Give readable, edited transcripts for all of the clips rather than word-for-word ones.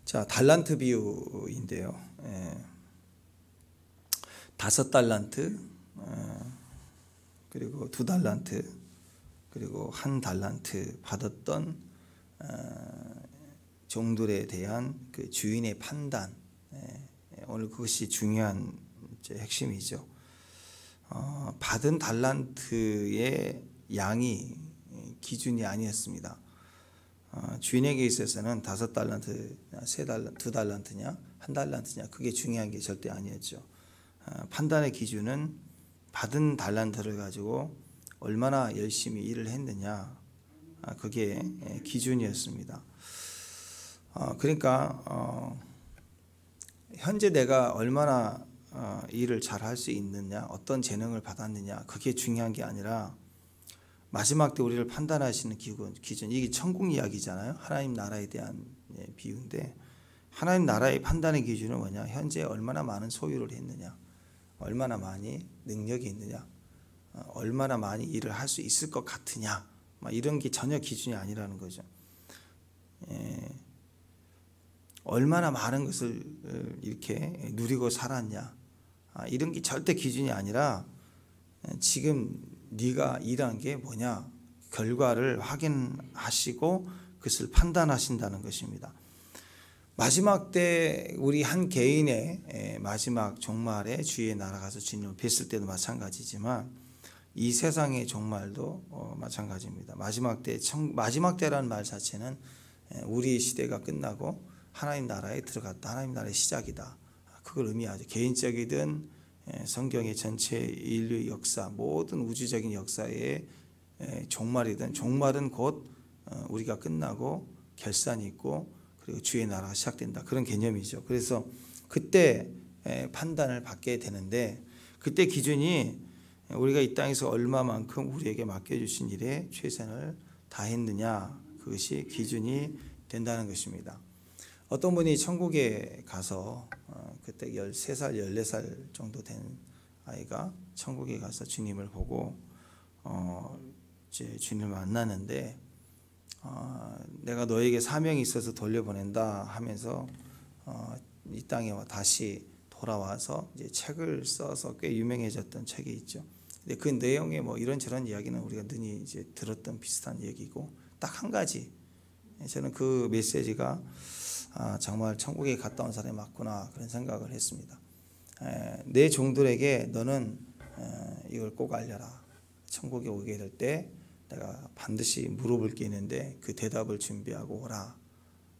자, 달란트 비유인데요. 5달란트, 그리고 2달란트, 그리고 1달란트 받았던 종들에 대한 그 주인의 판단, 오늘 그것이 중요한 핵심이죠. 받은 달란트의 양이 기준이 아니었습니다. 주인에게 있어서는 5달란트, 3달란트, 2달란트냐, 1달란트냐 그게 중요한 게 절대 아니었죠. 판단의 기준은 받은 달란트를 가지고 얼마나 열심히 일을 했느냐, 그게 기준이었습니다. 그러니까 현재 내가 얼마나 일을 잘 할 수 있느냐, 어떤 재능을 받았느냐, 그게 중요한 게 아니라 마지막 때 우리를 판단하시는 기준, 이게 천국 이야기잖아요. 하나님 나라에 대한 비유인데, 하나님 나라의 판단의 기준은 뭐냐? 현재 얼마나 많은 소유를 했느냐, 얼마나 많이 능력이 있느냐, 얼마나 많이 일을 할 수 있을 것 같으냐, 이런 게 전혀 기준이 아니라는 거죠. 얼마나 많은 것을 이렇게 누리고 살았냐, 이런 게 절대 기준이 아니라 지금 네가 일한 게 뭐냐, 결과를 확인하시고 그것을 판단하신다는 것입니다. 마지막 때 우리 한 개인의 마지막 종말에 주의 나라 가서 주님을 뵀을 때도 마찬가지지만 이 세상의 종말도 마찬가지입니다. 마지막 때라는 말 자체는 우리 시대가 끝나고 하나님 나라에 들어갔다, 하나님 나라의 시작이다, 그걸 의미하죠. 개인적이든 성경의 전체 인류의 역사, 모든 우주적인 역사의 종말이든, 종말은 곧 우리가 끝나고 결산이 있고 그리고 주의 나라가 시작된다, 그런 개념이죠. 그래서 그때 판단을 받게 되는데, 그때 기준이 우리가 이 땅에서 얼마만큼 우리에게 맡겨주신 일에 최선을 다했느냐, 그것이 기준이 된다는 것입니다. 어떤 분이 천국에 가서 그때 13살, 14살 정도 된 아이가 천국에 가서 주님을 보고 이제 주님을 만나는데, 내가 너에게 사명이 있어서 돌려보낸다 하면서 이 땅에 다시 돌아와서 이제 책을 써서 꽤 유명해졌던 책이 있죠. 근데 그 내용에 뭐 이런저런 이야기는 우리가 능히 이제 들었던 비슷한 얘기고, 딱 한 가지 저는 그 메시지가 정말 천국에 갔다 온 사람이 맞구나, 그런 생각을 했습니다. 내 종들에게 너는 이걸 꼭 알려라. 천국에 오게 될 때 내가 반드시 물어볼 게 있는데 그 대답을 준비하고 오라.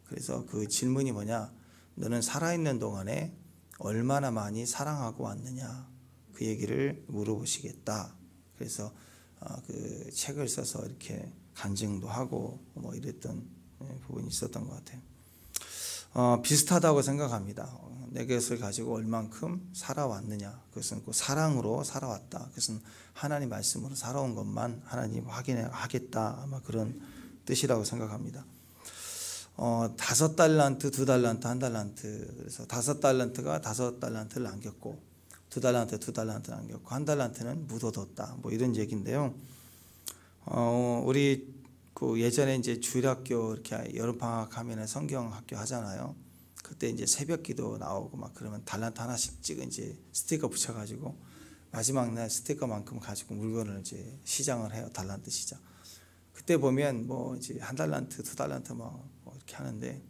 그래서 그 질문이 뭐냐, 너는 살아있는 동안에 얼마나 많이 사랑하고 왔느냐, 그 얘기를 물어보시겠다. 그래서 그 책을 써서 이렇게 간증도 하고 뭐 이랬던 부분이 있었던 것 같아요. 비슷하다고 생각합니다. 내 것을 가지고 얼만큼 살아왔느냐, 그것은 그 사랑으로 살아왔다, 그것은 하나님 말씀으로 살아온 것만 하나님 확인하겠다, 아마 그런 뜻이라고 생각합니다. 5달란트, 2달란트, 1달란트, 그래서 5달란트가 5달란트를 남겼고 2달란트, 2달란트를 남겼고 1달란트는 묻어뒀다, 뭐 이런 얘기인데요. 우리 그 예전에 이제 주일학교 이렇게 여름방학 하면은 성경학교 하잖아요. 그때 이제 새벽기도 나오고 막 그러면 달란트 하나씩 찍은 이제 스티커 붙여가지고 마지막 날 스티커만큼 가지고 물건을 이제 시장을 해요. 달란트 시장. 그때 보면 뭐 이제 1달란트, 2달란트 뭐 이렇게 하는데,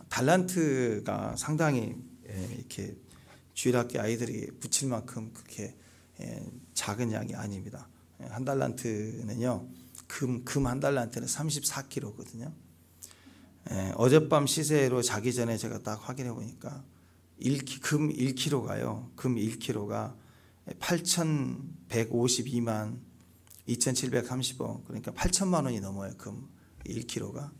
달란트가 상당히 이렇게 주일학교 아이들이 붙일 만큼 그렇게 작은 양이 아닙니다. 1달란트는요, 금 1달란트는 34kg거든요. 어젯밤 시세로 자기 전에 제가 딱 확인해 보니까 금 1kg가요. 금 1kg가 8,152만 2,730원, 그러니까 8천만 원이 넘어요. 금 1kg가.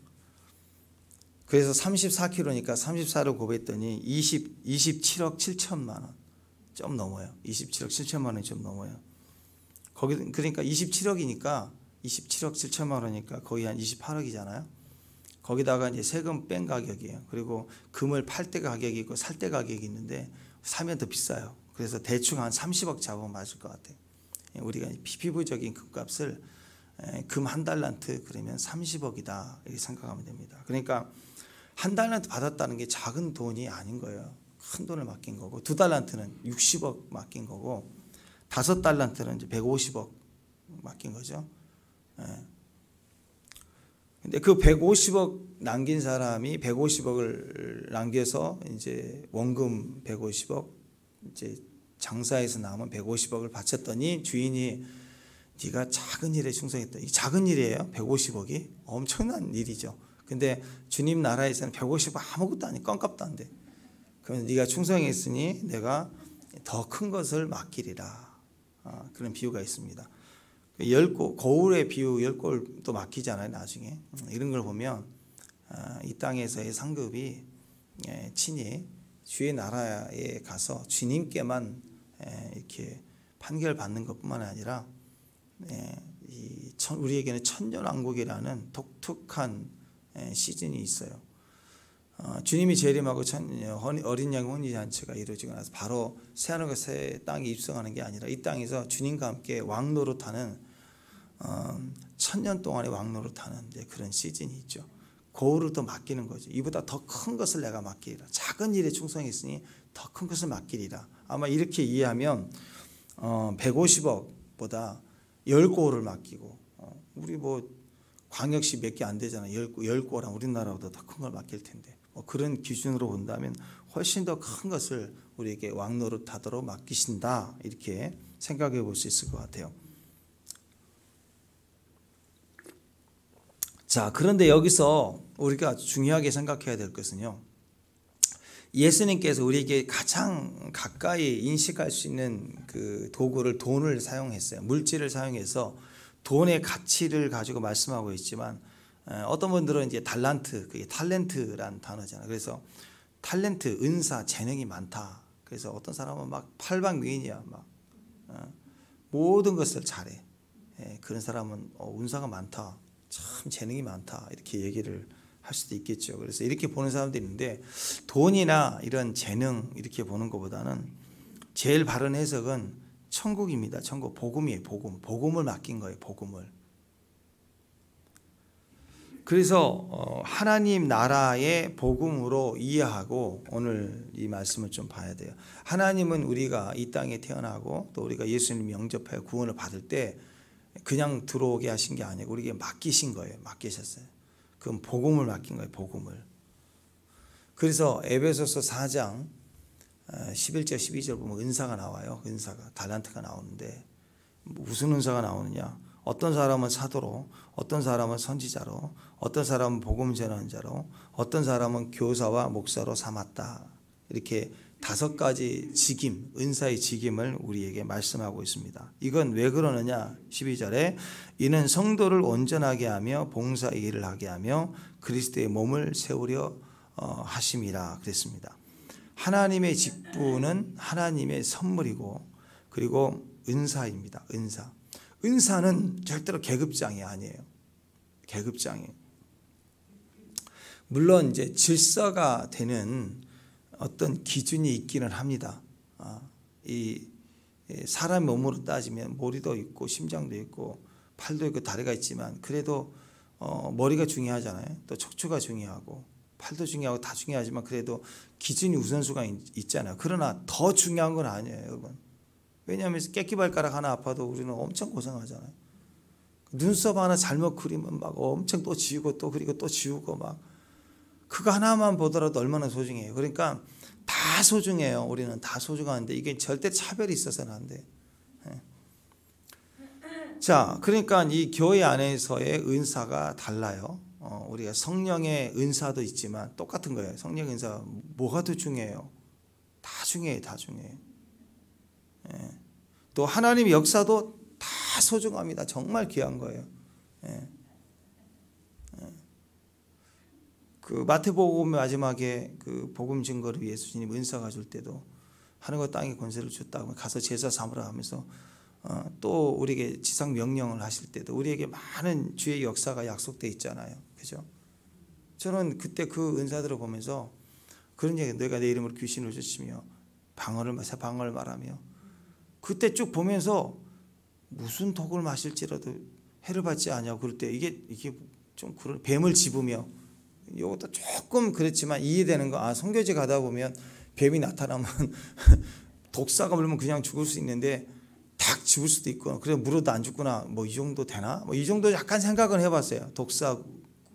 그래서 34kg니까 34로 곱했더니 27억 7천만 원 좀 넘어요. 27억 7천만 원이 좀 넘어요. 거기 그러니까 27억이니까 27억 7천만 원이니까 거의 한 28억이잖아요. 거기다가 이제 세금 뺀 가격이에요. 그리고 금을 팔 때 가격이 있고 살 때 가격이 있는데 사면 더 비싸요. 그래서 대충 한 30억 잡으면 맞을 것 같아요. 우리가 피부적인 금값을 금 1달란트 그러면 30억이다 이렇게 생각하면 됩니다. 그러니까 한 달란트 받았다는 게 작은 돈이 아닌 거예요. 큰 돈을 맡긴 거고, 2달란트는 60억 맡긴 거고, 5달란트는 이제 150억 맡긴 거죠. 예. 근데 그 150억 남긴 사람이 150억을 남겨서 이제 원금 150억, 이제 장사해서 남은 150억을 바쳤더니 주인이 네가 작은 일에 충성했다. 이 작은 일이에요. 150억이 엄청난 일이죠. 근데 주님 나라에서는 150억 아무것도 아니, 껌값도 안 돼. 그러면 네가 충성했으니 내가 더 큰 것을 맡기리라. 그런 비유가 있습니다. 거울의 비유 10골도 맡기잖아요. 나중에 이런 걸 보면 이 땅에서의 상급이 친히 주의 나라에 가서 주님께만 이렇게 판결받는 것뿐만 아니라 우리에게는 천년왕국이라는 독특한 시즌이 있어요. 주님이 재림하고 어린 양 혼인잔치가 이루어지고 나서 바로 새하늘과 새 땅에 입성하는 게 아니라 이 땅에서 주님과 함께 왕노릇하는 천년 동안의 왕노릇하는 그런 시즌이 있죠. 거울을 더 맡기는 거죠. 이보다 더 큰 것을 내가 맡기리라. 작은 일에 충성했으니 더 큰 것을 맡기리라. 아마 이렇게 이해하면 150억보다 10고를 맡기고, 우리 뭐 광역시 몇 개 안 되잖아요. 10고랑 우리나라보다 더 큰 걸 맡길 텐데, 그런 기준으로 본다면 훨씬 더 큰 것을 우리에게 왕노릇하도록 맡기신다, 이렇게 생각해 볼 수 있을 것 같아요. 자, 그런데 여기서 우리가 중요하게 생각해야 될 것은요, 예수님께서 우리에게 가장 가까이 인식할 수 있는 그 도구를 돈을 사용했어요. 물질을 사용해서 돈의 가치를 가지고 말씀하고 있지만, 어떤 분들은 이제 달란트, 그게 탤런트란 단어잖아요. 그래서 탤런트, 은사, 재능이 많다. 그래서 어떤 사람은 막 팔방미인이야, 막 모든 것을 잘해. 그런 사람은 은사가 많다, 참 재능이 많다, 이렇게 얘기를 할 수도 있겠죠. 그래서 이렇게 보는 사람도 있는데, 돈이나 이런 재능 이렇게 보는 것보다는 제일 바른 해석은 천국입니다. 천국, 복음이에요. 복음을 맡긴 거예요. 복음을. 그래서 하나님 나라의 복음으로 이해하고 오늘 이 말씀을 좀 봐야 돼요. 하나님은 우리가 이 땅에 태어나고 또 우리가 예수님 영접하여 구원을 받을 때 그냥 들어오게 하신 게 아니고 우리에게 맡기신 거예요. 맡기셨어요. 그럼 복음을 맡긴 거예요. 복음을. 그래서 에베소서 4장 11절 12절 보면 은사가 나와요. 은사가, 달란트가 나오는데 무슨 은사가 나오느냐? 어떤 사람은 사도로, 어떤 사람은 선지자로, 어떤 사람은 복음 전하는 자로, 어떤 사람은 교사와 목사로 삼았다. 이렇게 5가지 직임, 은사의 직임을 우리에게 말씀하고 있습니다. 이건 왜 그러느냐? 12절에 이는 성도를 온전하게 하며 봉사의 일을 하게 하며 그리스도의 몸을 세우려 하심이라 그랬습니다. 하나님의 직분은 하나님의 선물이고, 그리고 은사입니다. 은사. 은사는 절대로 계급장이 아니에요. 계급장이. 물론 이제 질서가 되는 어떤 기준이 있기는 합니다. 이 사람 몸으로 따지면 머리도 있고 심장도 있고 팔도 있고 다리가 있지만, 그래도 머리가 중요하잖아요. 또 척추가 중요하고 팔도 중요하고 다 중요하지만 그래도 기준이 우선수가 있잖아요. 그러나 더 중요한 건 아니에요, 여러분. 왜냐하면 깨끼발가락 하나 아파도 우리는 엄청 고생하잖아요. 눈썹 하나 잘못 그리면 막 엄청 또 지우고 또 그리고 또 지우고, 막 그거 하나만 보더라도 얼마나 소중해요. 그러니까 다 소중해요. 우리는 다 소중한데 이게 절대 차별이 있어서는 안 돼. 자, 그러니까 이 교회 안에서의 은사가 달라요. 우리가 성령의 은사도 있지만 똑같은 거예요. 성령 은사 뭐가 더 중요해요? 다 중요해요. 다 중요해요. 또 하나님의 역사도 다 소중합니다. 정말 귀한 거예요. 그 마태복음 마지막에 그 복음 증거를 위해서 주님 은사가 줄 때도 하늘과 땅의 권세를 줬다고 가서 제사 삼으라 하면서 또 우리에게 지상 명령을 하실 때도 우리에게 많은 주의 역사가 약속되어 있잖아요. 그죠? 저는 그때 그 은사들을 보면서 그런 얘기, 너희가 내 이름으로 귀신을 쫓으며 새 방언을 말하며, 그때 쭉 보면서 무슨 독을 마실지라도 해를 받지 않냐고 그럴 때 이게 좀 그런 뱀을 집으며 이것도 조금 그렇지만 이해되는 거. 아, 선교지 가다 보면 뱀이 나타나면 독사가 물면 그냥 죽을 수 있는데 닭 죽을 수도 있고, 그래 물어도 안 죽구나. 뭐 이 정도 되나? 뭐 이 정도 약간 생각은 해봤어요. 독사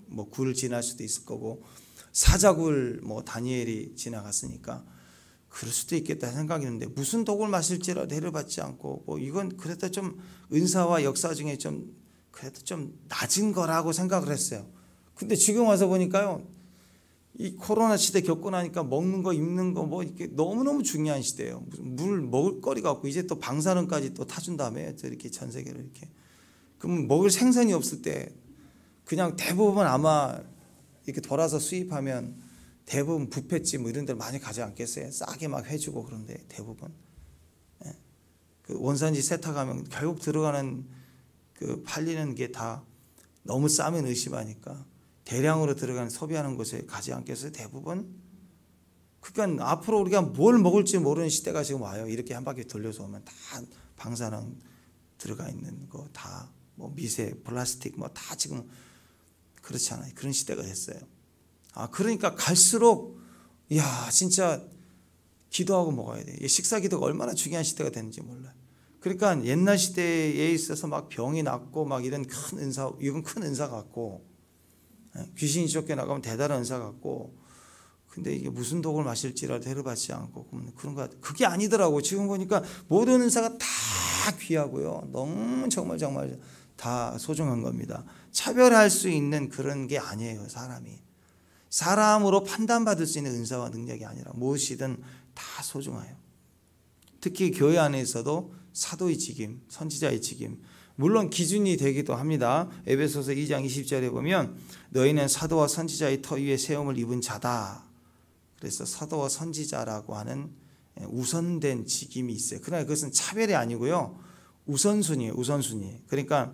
뭐 굴 지날 수도 있을 거고, 사자굴 뭐 다니엘이 지나갔으니까 그럴 수도 있겠다 생각했는데, 무슨 독을 마실지라도 해를 받지 않고, 뭐 이건 그래도 좀 은사와 역사 중에 좀 그래도 좀 낮은 거라고 생각을 했어요. 근데 지금 와서 보니까요, 이 코로나 시대 겪고 나니까 먹는 거 입는 거 뭐 이렇게 너무너무 중요한 시대예요. 물 먹을 거리가 없고, 이제 또 방사능까지 또 타준 다음에 이렇게 전 세계로 이렇게, 그럼 먹을 생선이 없을 때 그냥 대부분 아마 이렇게 돌아서 수입하면 대부분 뷔페집 뭐 이런 데를 많이 가지 않겠어요? 싸게 막 해주고. 그런데 대부분 그 원산지 세탁하면 결국 들어가는 그 팔리는 게 다 너무 싸면 의심하니까 대량으로 들어가는 소비하는 곳에 가지 않겠어요? 대부분. 그러니까 앞으로 우리가 뭘 먹을지 모르는 시대가 지금 와요. 이렇게 한 바퀴 돌려서 오면 다 방사능 들어가 있는 거 다, 뭐 미세 플라스틱 뭐 다 지금 그렇잖아요. 그런 시대가 됐어요. 아, 그러니까 갈수록 야 진짜 기도하고 먹어야 돼. 식사 기도가 얼마나 중요한 시대가 됐는지 몰라요. 그러니까 옛날 시대에 있어서 막 병이 낫고 막 이런 큰 은사, 이건 큰 은사 같고, 귀신이 쫓겨나가면 대단한 은사 같고, 근데 이게 무슨 독을 마실지라도 해를 받지 않고 그런 거, 그게 아니더라고. 지금 보니까 모든 은사가 다 귀하고요, 너무 정말 다 소중한 겁니다. 차별할 수 있는 그런 게 아니에요. 사람으로 판단받을 수 있는 은사와 능력이 아니라 무엇이든 다 소중해요. 특히 교회 안에서도 사도의 직임, 선지자의 직임, 물론 기준이 되기도 합니다. 에베소서 2장 20절에 보면 너희는 사도와 선지자의 터 위에 세움을 입은 자다. 그래서 사도와 선지자라고 하는 우선된 직임이 있어요. 그러나 그것은 차별이 아니고요, 우선순위예요. 우선순위. 그러니까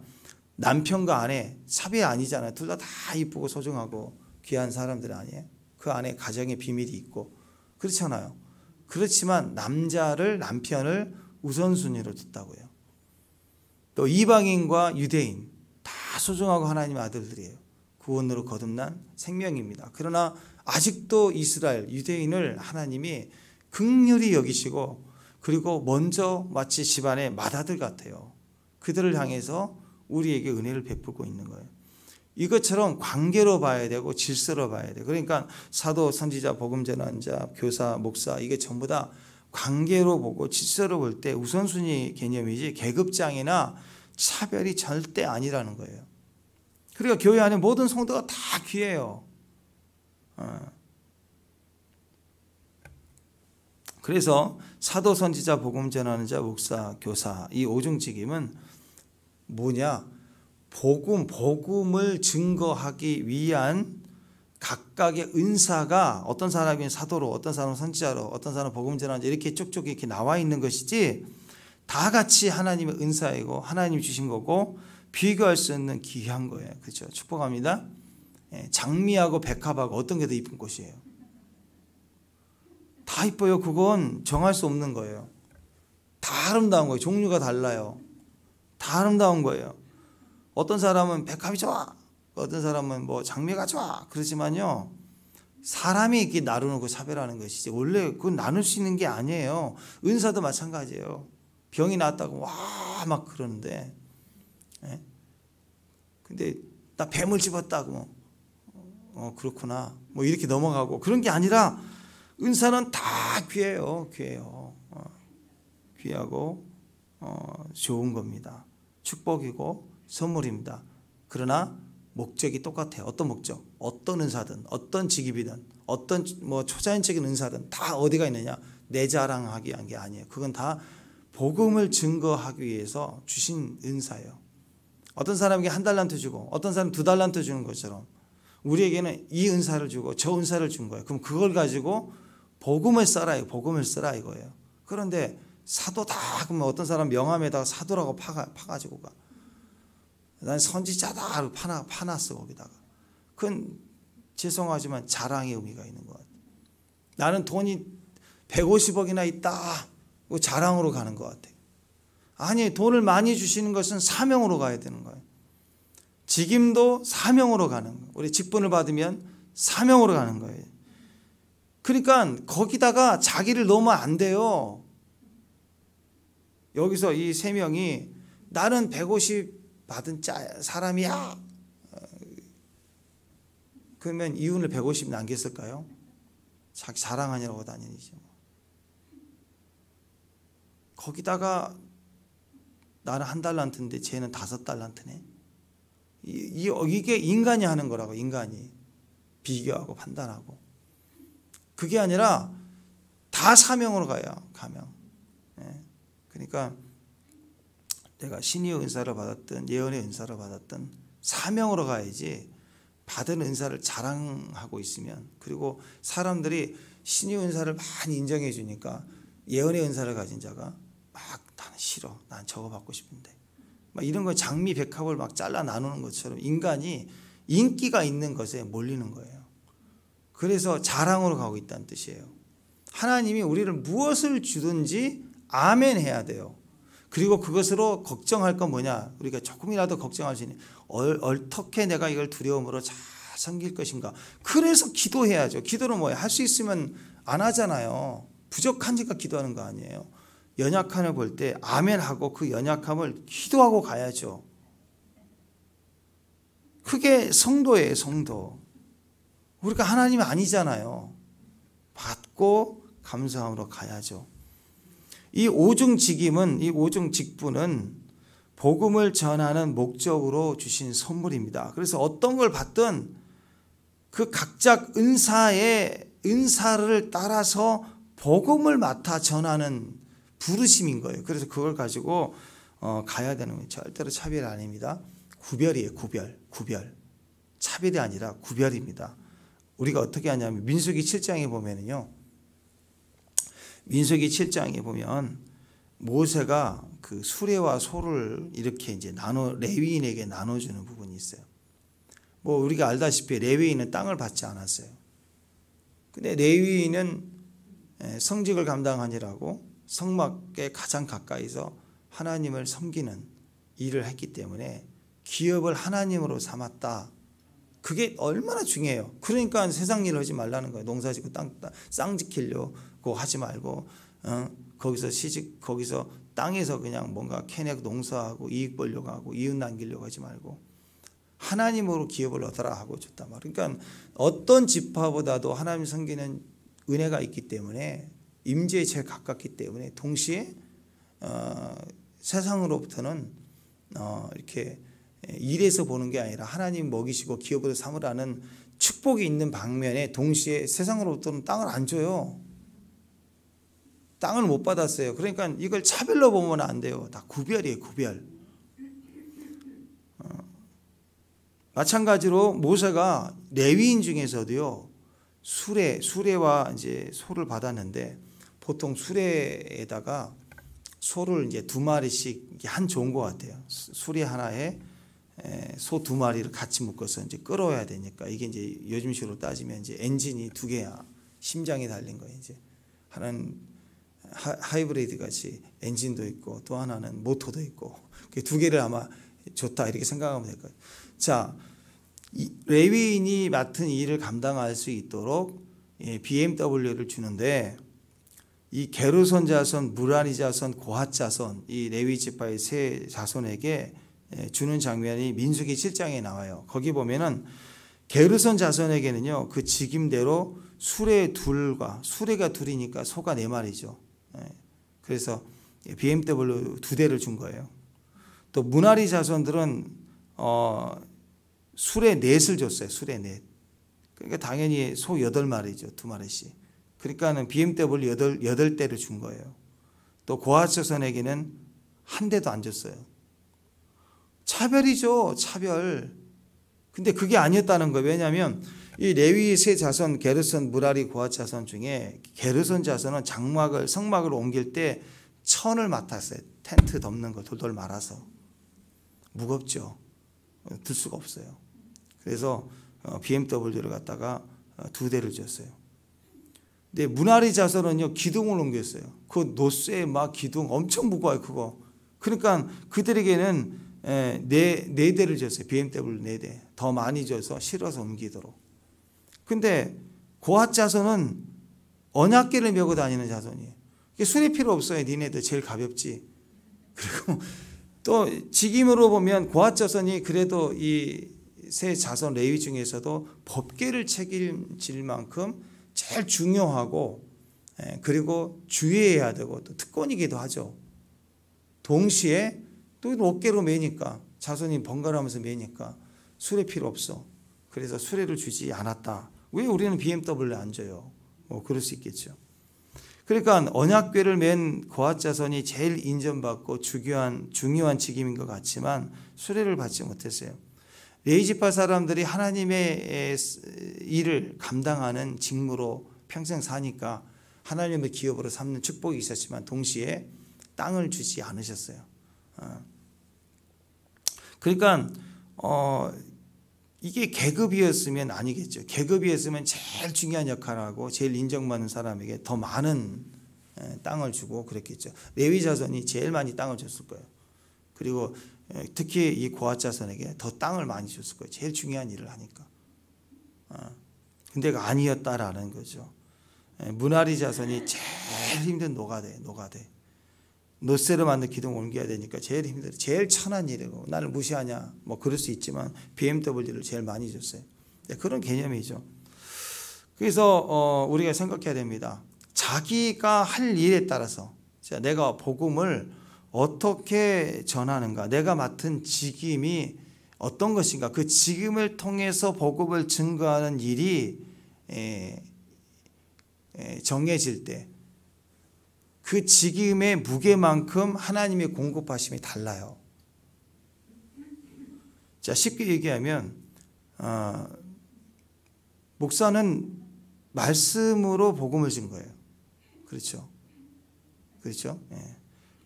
남편과 아내 차별이 아니잖아요. 둘 다 이쁘고 소중하고 귀한 사람들 아니에요. 그 안에 가정의 비밀이 있고 그렇잖아요. 그렇지만 남편을 우선순위로 뒀다고요. 또 이방인과 유대인 다 소중하고 하나님의 아들들이에요. 구원으로 거듭난 생명입니다. 그러나 아직도 이스라엘 유대인을 하나님이 긍휼히 여기시고, 그리고 먼저 마치 집안의 맏아들 같아요. 그들을 향해서 우리에게 은혜를 베풀고 있는 거예요. 이것처럼 관계로 봐야 되고 질서로 봐야 돼요. 그러니까 사도, 선지자, 복음 전환자, 교사, 목사, 이게 전부 다 관계로 보고 질서로 볼 때 우선순위 개념이지 계급장애나 차별이 절대 아니라는 거예요. 그러니까 교회 안에 모든 성도가 다 귀해요. 그래서 사도, 선지자, 복음 전하는 자, 목사, 교사, 이 오중직임은 뭐냐? 복음을 증거하기 위한 각각의 은사가, 어떤 사람이 사도로, 어떤 사람은 선지자로, 어떤 사람은 복음 전하는 자, 이렇게 쭉쭉 이렇게 나와 있는 것이지, 다 같이 하나님의 은사이고 하나님이 주신 거고 비교할 수 없는 귀한 거예요. 그렇죠? 축복합니다. 장미하고 백합하고 어떤 게 더 이쁜 꽃이에요? 다 이뻐요. 그건 정할 수 없는 거예요. 다 아름다운 거예요. 종류가 달라요. 다 아름다운 거예요. 어떤 사람은 백합이 좋아, 어떤 사람은 뭐 장미가 좋아. 그렇지만요, 사람이 이렇게 나누고 차별하는 것이지 원래 그건 나눌 수 있는 게 아니에요. 은사도 마찬가지예요. 병이 났다고 와 막 그러는데, 근데 나 뱀을 집었다고, 그렇구나 뭐 이렇게 넘어가고, 그런 게 아니라 은사는 다 귀해요. 귀하고 좋은 겁니다. 축복이고 선물입니다. 그러나 목적이 똑같아요. 어떤 목적? 어떤 은사든, 어떤 직업이든, 어떤 뭐 초자연적인 은사든 다 어디가 있느냐? 내 자랑하기 위한 게 아니에요. 그건 다 복음을 증거하기 위해서 주신 은사예요. 어떤 사람에게 1달란트 주고 어떤 사람 2달란트 주는 것처럼 우리에게는 이 은사를 주고 저 은사를 준 거예요. 그럼 그걸 가지고 복음을 써라, 복음을 쓰라 이거예요. 그런데 사도다 그러면 어떤 사람 명함에다가 사도라고 파가지고 가. 난 선지자다 파놨어 거기다가. 그건 죄송하지만 자랑의 의미가 있는 것 같아요. 나는 돈이 150억이나 있다, 자랑으로 가는 것 같아요. 아니, 돈을 많이 주시는 것은 사명으로 가야 되는 거예요. 직임도 사명으로 가는 거예요. 우리 직분을 받으면 사명으로 가는 거예요. 그러니까 거기다가 자기를 넣으면 안 돼요. 여기서 이 세 명이 나는 150 받은 사람이야. 그러면 이윤을 150 남겼을까요? 자기 자랑하느라고 다니죠. 거기다가 나는 1달란트인데 쟤는 5달란트네. 이게 인간이 하는 거라고. 인간이 비교하고 판단하고. 그게 아니라 다 사명으로 가요. 가명. 그러니까 내가 신의의 은사를 받았든 예언의 은사를 받았든 사명으로 가야지, 받은 은사를 자랑하고 있으면, 그리고 사람들이 신의의 은사를 많이 인정해 주니까 예언의 은사를 가진 자가 막 나는 싫어, 난 저거 받고 싶은데, 막 이런 거 장미 백합을 막 잘라 나누는 것처럼 인간이 인기가 있는 것에 몰리는 거예요. 그래서 자랑으로 가고 있다는 뜻이에요. 하나님이 우리를 무엇을 주든지 아멘 해야 돼요. 그리고 그것으로 걱정할 건 뭐냐, 우리가 조금이라도 걱정할 수 있는, 어떻게 내가 이걸 두려움으로 잘 섬길 것인가. 그래서 기도해야죠. 기도는 뭐예요? 할 수 있으면 안 하잖아요. 부족하니까 기도하는 거 아니에요. 연약함을 볼 때 아멘하고 그 연약함을 기도하고 가야죠. 그게 성도예요. 성도. 우리가 하나님이 아니잖아요. 받고 감사함으로 가야죠. 이 오중직임은, 이 오중직분은 복음을 전하는 목적으로 주신 선물입니다. 그래서 어떤 걸 받든 그 각자 은사를 따라서 복음을 맡아 전하는 부르심인 거예요. 그래서 그걸 가지고 가야 되는 거예요. 절대로 차별이 아닙니다. 구별이에요. 구별. 차별이 아니라 구별입니다. 우리가 어떻게 하냐면 민수기 7장에 보면은요. 민수기 7장에 보면 모세가 그 수레와 소를 이렇게 이제 레위인에게 나눠주는 부분이 있어요. 뭐 우리가 알다시피 레위인은 땅을 받지 않았어요. 근데 레위인은 성직을 감당하느라고 성막에 가장 가까이서 하나님을 섬기는 일을 했기 때문에 기업을 하나님으로 삼았다. 그게 얼마나 중요해요. 그러니까 세상 일을 하지 말라는 거예요. 농사짓고 쌍 지키려고 하지 말고 거기서 땅에서 그냥 뭔가 캐내고 농사하고 이익 벌려고 하고 이웃 남기려고 하지 말고 하나님으로 기업을 얻어라 하고 줬단 말이에요. 그러니까 어떤 지파보다도 하나님 섬기는 은혜가 있기 때문에, 임재에 제일 가깝기 때문에 동시에 세상으로부터는 이렇게 일에서 보는 게 아니라 하나님 먹이시고 기업으로 삼으라는 축복이 있는 방면에 동시에 세상으로부터는 땅을 안 줘요. 땅을 못 받았어요. 그러니까 이걸 차별로 보면 안 돼요. 다 구별이에요. 구별. 마찬가지로 모세가 레위인 중에서도요, 수레와 이제 소를 받았는데, 보통 수레에다가 소를 이제 2마리씩 한 좋은 것 같아요. 수레 하나에 소 2마리를 같이 묶어서 이제 끌어야 되니까, 이게 이제 요즘식으로 따지면 이제 엔진이 2개야. 심장이 달린 거예요. 이제 하나는 하이브리드 같이 엔진도 있고 또 하나는 모터도 있고, 그 2개를 아마 좋다 이렇게 생각하면 될 거예요. 자, 레위인이 맡은 일을 감당할 수 있도록 BMW를 주는데, 이 게르손 자손, 무라리 자손, 고핫 자손, 이 레위 지파의 세 자손에게 주는 장면이 민수기 7장에 나와요. 거기 보면은 게르손 자손에게는요, 그 직임대로 수레가 2이니까 소가 4마리죠. 그래서 BMW 2대를 준 거예요. 또 무라리 자손들은 수레 넷을 줬어요. 수레 넷. 그러니까 당연히 소 8마리죠. 2마리씩. 그러니까는 BMW 8대를 준 거예요. 또 고핫 자손에게는 한 대도 안 줬어요. 차별이죠. 차별. 근데 그게 아니었다는 거예요. 왜냐하면 이 레위 세 자손, 게르손, 무라리, 고핫 자손 중에 게르손 자손은 성막을 옮길 때 천을 맡았어요. 텐트 덮는 거 돌돌 말아서. 무겁죠. 들 수가 없어요. 그래서 BMW를 갖다가 2대를 줬어요. 근데 무라리 자손은요, 기둥을 옮겼어요. 그 노쇠 막 기둥 엄청 무거워요. 그거. 그러니까 그들에게는 4대를 줬어요. BMW 4대. 더 많이 줘서 실어서 옮기도록. 근데 고앗 자손은 언약궤를 메고 다니는 자손이에요. 술이 필요 없어요. 니네들 제일 가볍지. 그리고 또 직임으로 보면 고앗 자손이 그래도 이 세 자손 레위 중에서도 법궤를 책임질 만큼 제일 중요하고, 그리고 주의해야 되고 또 특권이기도 하죠. 동시에 또 롯궤로 매니까, 자손이 번갈아가면서 매니까 수레 필요 없어. 그래서 수레를 주지 않았다. 왜 우리는 BMW 안 줘요? 그럴 수 있겠죠. 그러니까 언약궤를 맨 고앗 자손이 제일 인정받고 중요한 직임인 것 같지만 수레를 받지 못했어요. 레위 지파 사람들이 하나님의 일을 감당하는 직무로 평생 사니까 하나님의 기업으로 삼는 축복이 있었지만 동시에 땅을 주지 않으셨어요. 그러니까 이게 계급이었으면 아니겠죠. 계급이었으면 제일 중요한 역할을 하고 제일 인정받는 사람에게 더 많은 땅을 주고 그랬겠죠. 레위 자손이 제일 많이 땅을 줬을 거예요. 그리고 특히 이 고앗 자손에게 더 땅을 많이 줬을 거예요. 제일 중요한 일을 하니까. 근데 아니었다라는 거죠. 문하리 자손이 제일 힘든 노가대. 노쇠를 만든 기둥 옮겨야 되니까 제일 힘들어. 제일 천한 일이고 나를 무시하냐 뭐 그럴 수 있지만 BMW를 제일 많이 줬어요. 그런 개념이죠. 그래서 우리가 생각해야 됩니다. 자기가 할 일에 따라서 내가 복음을 어떻게 전하는가, 내가 맡은 직임이 어떤 것인가, 그 직임을 통해서 복음을 증거하는 일이 정해질 때 그 직임의 무게만큼 하나님의 공급하심이 달라요. 자, 쉽게 얘기하면 목사는 말씀으로 복음을 준 거예요. 그렇죠?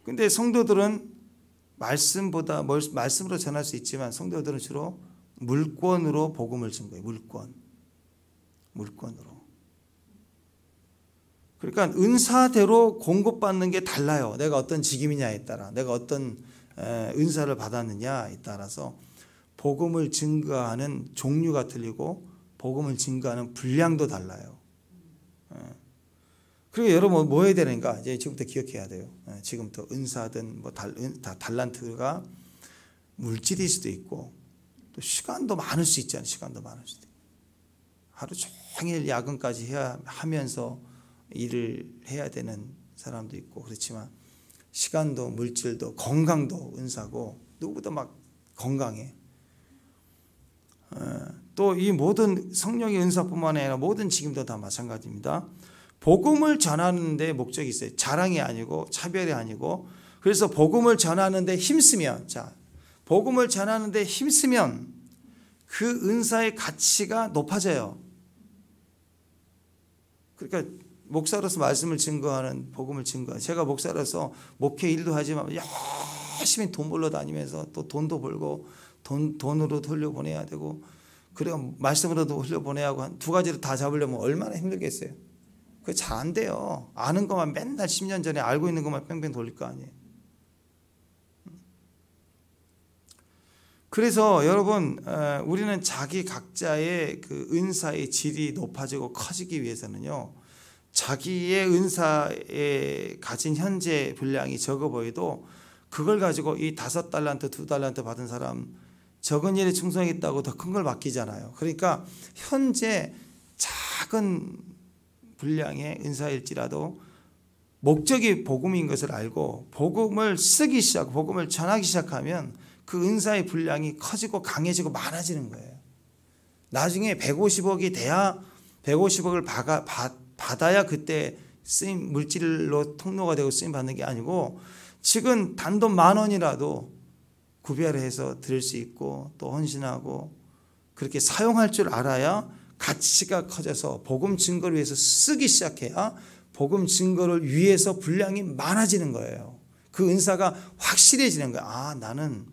근데 성도들은 말씀보다 말씀으로 전할 수 있지만 성도들은 주로 물권으로 복음을 준 거예요. 물권으로. 그러니까 은사대로 공급받는 게 달라요. 내가 어떤 직임이냐에 따라, 내가 어떤 은사를 받았느냐에 따라서 복음을 증거하는 종류가 틀리고 복음을 증거하는 분량도 달라요. 그리고 여러분 뭐 해야 되는가? 이제 지금부터 기억해야 돼요. 지금부터 은사든 뭐 달란트가 물질일 수도 있고 또 시간도 많을 수 있잖아요. 시간도 많을 수도 있고 하루 종일 야근까지 하면서 일을 해야 되는 사람도 있고 그렇지만 시간도 물질도 건강도 은사고 누구보다 막 건강해. 또 이 모든 성령의 은사뿐만 아니라 모든 직임도 다 마찬가지입니다. 복음을 전하는 데 목적이 있어요. 자랑이 아니고 차별이 아니고. 그래서 복음을 전하는 데 힘쓰면 복음을 전하는 데 힘쓰면 그 은사의 가치가 높아져요. 그러니까 목사로서 말씀을 증거하는 복음을 증거하는, 제가 목사로서 목회 일도 하지만 열심히 돈 벌러 다니면서 또 돈도 벌고 돈으로 돌려보내야 되고 그리고 말씀으로도 흘려보내야 하고 한 두 가지를 다 잡으려면 얼마나 힘들겠어요. 그게 잘 안 돼요. 아는 것만 맨날 10년 전에 알고 있는 것만 뺑뺑 돌릴 거 아니에요. 그래서 여러분 우리는 자기 각자의 그 은사의 질이 높아지고 커지기 위해서는요, 자기의 은사에 가진 현재 분량이 적어 보여도 그걸 가지고 이 5달란트 2달란트 받은 사람 적은 일에 충성했다고 더 큰 걸 맡기잖아요. 그러니까 현재 작은 분량의 은사일지라도 목적이 복음인 것을 알고 복음을 쓰기 시작, 복음을 전하기 시작하면 그 은사의 분량이 커지고 강해지고 많아지는 거예요. 나중에 150억이 돼야 150억을 받아야 그때 쓰임 물질로 통로가 되고 쓰임 받는 게 아니고 지금 단돈 10,000원이라도 구별해서 드릴 수 있고 또 헌신하고 그렇게 사용할 줄 알아야 가치가 커져서 복음 증거를 위해서 쓰기 시작해야 복음 증거를 위해서 분량이 많아지는 거예요. 그 은사가 확실해지는 거예요. 아, 나는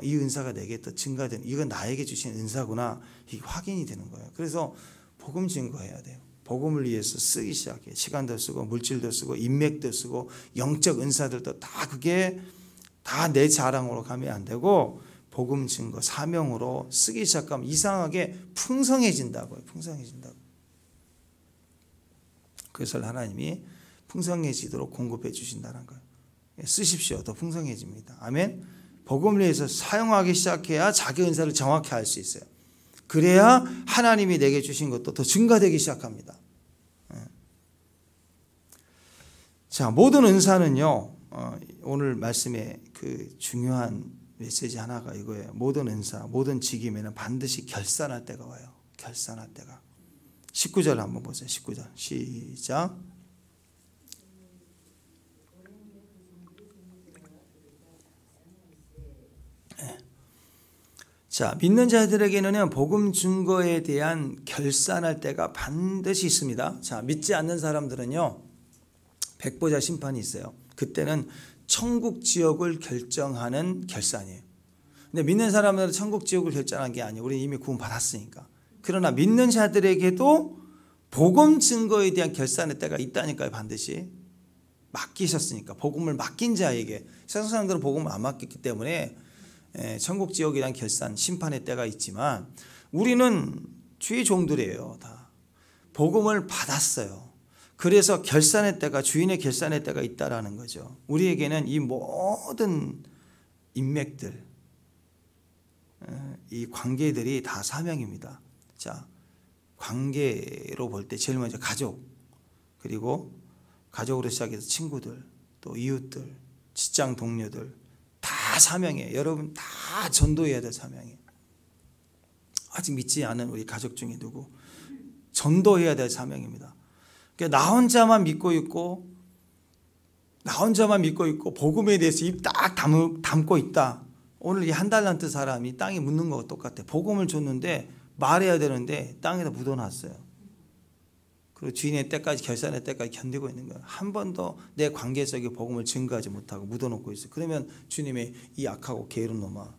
이 은사가 내게 또 증가되는, 이건 나에게 주신 은사구나, 이게 확인이 되는 거예요. 그래서 복음 증거해야 돼요. 복음을 위해서 쓰기 시작해요. 시간도 쓰고 물질도 쓰고 인맥도 쓰고 영적 은사들도 다 그게 다 내 자랑으로 가면 안 되고 복음 증거 사명으로 쓰기 시작하면 이상하게 풍성해진다고요. 풍성해진다고. 그것을 하나님이 풍성해지도록 공급해 주신다는 거예요. 쓰십시오. 더 풍성해집니다. 아멘. 복음을 위해서 사용하기 시작해야 자기 은사를 정확히 알 수 있어요. 그래야 하나님이 내게 주신 것도 더 증가되기 시작합니다. 자, 모든 은사는요, 오늘 말씀에 그 중요한 메시지 하나가 이거예요. 모든 은사, 모든 직임에는 반드시 결산할 때가 와요. 결산할 때가. 19절 한번 보세요. 19절 시작. 자, 믿는 자들에게는 복음 증거에 대한 결산할 때가 반드시 있습니다. 자, 믿지 않는 사람들은요, 백보자 심판이 있어요. 그때는 천국 지옥을 결정하는 결산이에요. 근데 믿는 사람들은 천국 지옥을 결정한 게 아니에요. 우리 이미 구원 받았으니까. 그러나 믿는 자들에게도 복음 증거에 대한 결산의 때가 있다니까요. 반드시 맡기셨으니까. 복음을 맡긴 자에게. 세상 사람들은 복음을 안 맡겼기 때문에 천국 지옥에 대한 결산, 심판의 때가 있지만 우리는 주의 종들이에요. 다 복음을 받았어요. 그래서 결산의 때가, 주인의 결산의 때가 있다라는 거죠. 우리에게는 이 모든 인맥들, 이 관계들이 다 사명입니다. 자, 관계로 볼 때 제일 먼저 가족, 그리고 가족으로 시작해서 친구들, 또 이웃들, 직장 동료들 다 사명이에요. 여러분 다 전도해야 될 사명이에요. 아직 믿지 않은 우리 가족 중에 누구 전도해야 될 사명입니다. 나 혼자만 믿고 있고 복음에 대해서 입 딱 담고 있다. 오늘 이 한 달란트 사람이 땅에 묻는 거와 똑같아. 복음을 줬는데 말해야 되는데 땅에다 묻어놨어요. 그리고 주인의 때까지, 결산의 때까지 견디고 있는 거예요. 한 번도 내 관계 속에 복음을 증거하지 못하고 묻어놓고 있어요. 그러면 주님의 이 악하고 게으른 놈아,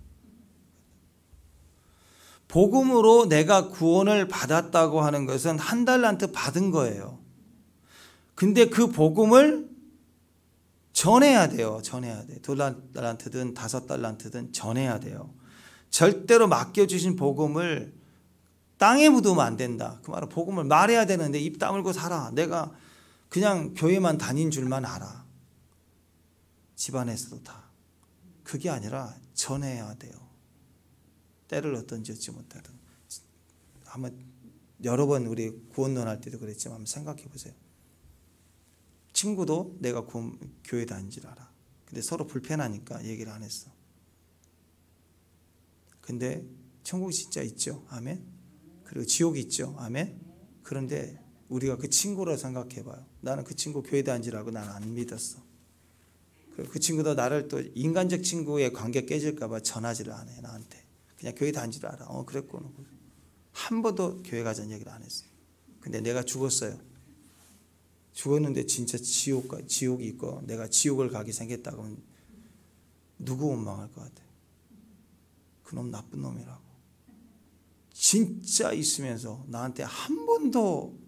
복음으로 내가 구원을 받았다고 하는 것은 한 달란트 받은 거예요. 근데 그 복음을 전해야 돼요. 전해야 돼. 2달란트든 5달란트든 전해야 돼요. 절대로 맡겨주신 복음을 땅에 묻으면 안 된다. 그 말은 복음을 말해야 되는데 입 다물고 살아. 내가 그냥 교회만 다닌 줄만 알아. 집안에서도 다. 그게 아니라 전해야 돼요. 때를 어떤지 얻지 못하든. 한번 여러 번 우리 구원론 할 때도 그랬지만 한번 생각해 보세요. 친구도 내가 교회 다닌 줄 알아. 근데 서로 불편하니까 얘기를 안 했어. 근데 천국이 진짜 있죠. 아멘. 그리고 지옥이 있죠. 아멘. 그런데 우리가 그 친구로 생각해 봐요. 나는 그 친구 교회 다닌 줄 알고 나는 안 믿었어. 그 친구도 나를 또 인간적 친구의 관계 깨질까 봐 전하지를 안 해. 나한테. 그냥 교회 다닌 줄 알아. 그랬구나. 한 번도 교회 가자는 얘기를 안 했어. 근데 내가 죽었어요. 죽었는데 진짜 지옥이 있고 내가 지옥을 가게 생겼다 그러면 누구 원망할 것 같아? 그놈 나쁜 놈이라고. 진짜 있으면서 나한테 한 번도